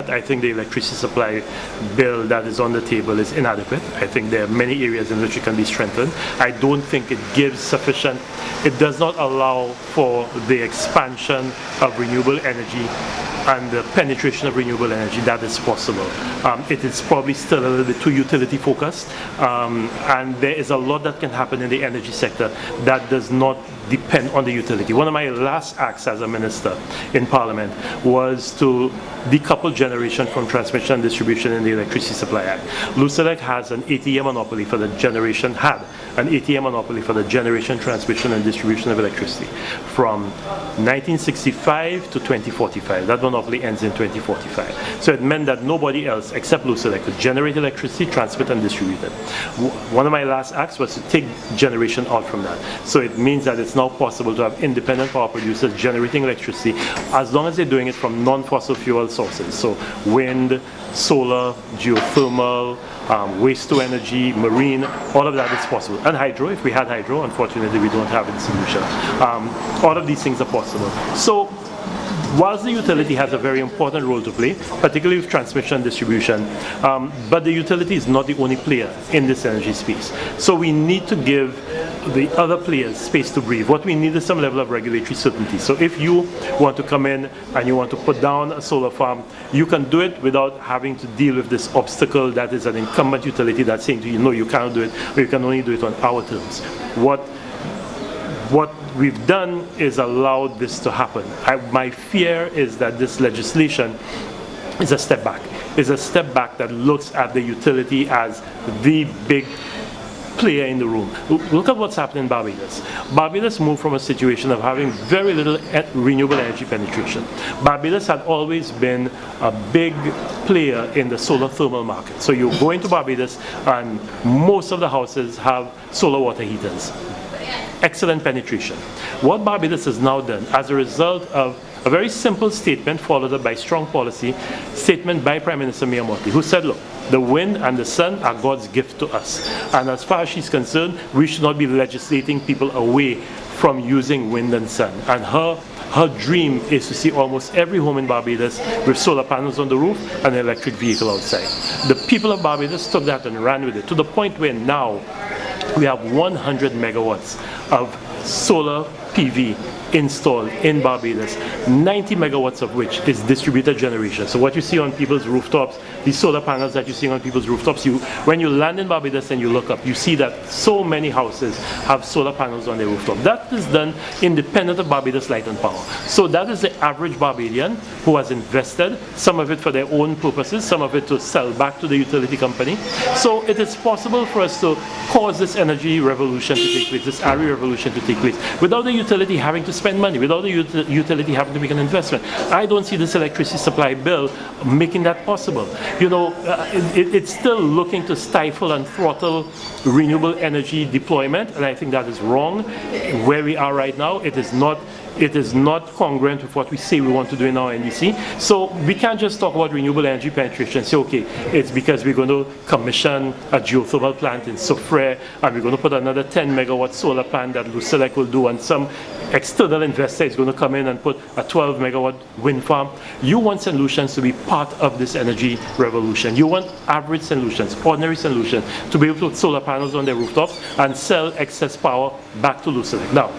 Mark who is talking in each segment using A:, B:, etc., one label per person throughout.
A: that I think the electricity supply bill that is on the table is inadequate. I think there are many areas in which it can be strengthened. I don't think it gives sufficient, it does not allow for the expansion of renewable energy and the penetration of renewable energy that is possible. It is probably still a little bit too utility focused, and there is a lot that can happen in the energy sector that does not depend on the utility. One of my last acts as a minister in Parliament was to decouple generation from transmission and distribution in the Electricity Supply Act. Lucelec has an 80-year monopoly for the generation, had an 80-year monopoly for the generation, transmission and distribution of electricity from 1965 to 2045. That monopoly ends in 2045. So it meant that nobody else except Lucelec could generate electricity, transmit and distribute it. One of my last acts was to take generation out from that. So it means that it's now possible to have independent power producers generating electricity as long as they're doing it from non-fossil fuel sources. So wind, solar, geothermal, waste to energy, marine, all of that is possible. And hydro, if we had hydro, unfortunately we don't have it in Saint Lucia. All of these things are possible. So whilst the utility has a very important role to play, particularly with transmission and distribution, but the utility is not the only player in this energy space. So we need to give the other players space to breathe. What we need is some level of regulatory certainty. So if you want to come in and you want to put down a solar farm, you can do it without having to deal with this obstacle that is an incumbent utility that's saying to you, no, you cannot do it, or you can only do it on our terms. What we've done is allowed this to happen. My fear is that this legislation is a step back. It's a step back that looks at the utility as the big player in the room. Look at what's happened in Barbados. Barbados moved from a situation of having very little renewable energy penetration. Barbados had always been a big player in the solar thermal market. So you go into Barbados and most of the houses have solar water heaters. Excellent penetration. What Barbados has now done, as a result of a very simple statement followed up by strong policy, statement by Prime Minister Miyamoto, who said, look, the wind and the sun are God's gift to us. And as far as she's concerned, we should not be legislating people away from using wind and sun. And her dream is to see almost every home in Barbados with solar panels on the roof and an electric vehicle outside. The people of Barbados took that and ran with it to the point where now we have 100 megawatts of solar PV installed in Barbados, 90 megawatts of which is distributed generation. So what you see on people's rooftops, these solar panels that you see on people's rooftops, when you land in Barbados and you look up, you see that so many houses have solar panels on their rooftop. That is done independent of Barbados Light and Power. So that is the average Barbadian who has invested, some of it for their own purposes, some of it to sell back to the utility company. So it is possible for us to cause this energy revolution to take place, this ARI revolution to take place, without the utility having to spend money, without the utility having to make an investment. I don't see this electricity supply bill making that possible. You know, it's still looking to stifle and throttle renewable energy deployment, and I think that is wrong. Where we are right now, it is not congruent with what we say we want to do in our NDC. So we can't just talk about renewable energy penetration and say, okay, it's because we're going to commission a geothermal plant in Soufrière and we're going to put another 10 megawatt solar plant that Lucelec will do, and some external investor is going to come in and put a 12 megawatt wind farm. You want Saint Lucians to be part of this energy revolution. You want average Saint Lucians, ordinary Saint Lucians, to be able to put solar panels on their rooftops and sell excess power back to Lucelec. Now,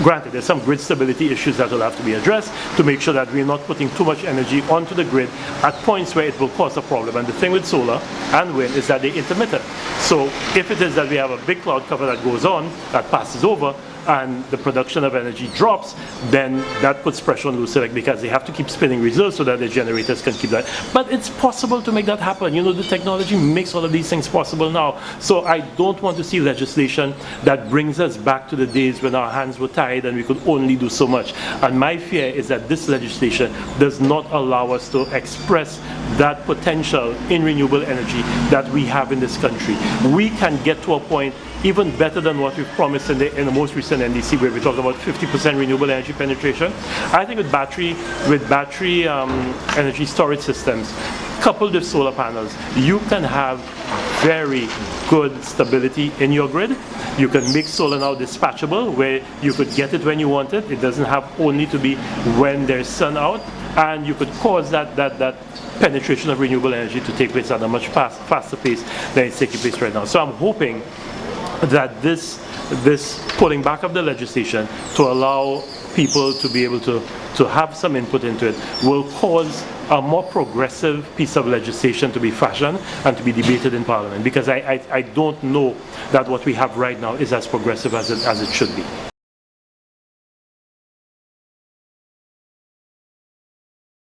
A: granted, there's some grid stability issues that will have to be addressed to make sure that we're not putting too much energy onto the grid at points where it will cause a problem. And the thing with solar and wind is that they're intermittent. So if it is that we have a big cloud cover that goes on, that passes over, and the production of energy drops, then that puts pressure on Lucelec because they have to keep spinning reserves so that the generators can keep that. But it's possible to make that happen. You know, the technology makes all of these things possible now. So I don't want to see legislation that brings us back to the days when our hands were tied and we could only do so much. And my fear is that this legislation does not allow us to express that potential in renewable energy that we have in this country. We can get to a point even better than what we've promised in the most recent NDC, where we talked about 50% renewable energy penetration. I think with battery energy storage systems, coupled with solar panels, you can have very good stability in your grid. You can make solar now dispatchable, where you could get it when you want it. It doesn't have only to be when there's sun out, and you could cause that penetration of renewable energy to take place at a much faster pace than it's taking place right now. So I'm hoping that this pulling back of the legislation to allow people to be able to have some input into it will cause a more progressive piece of legislation to be fashioned and to be debated in Parliament, because I don't know that what we have right now is as progressive as it should be.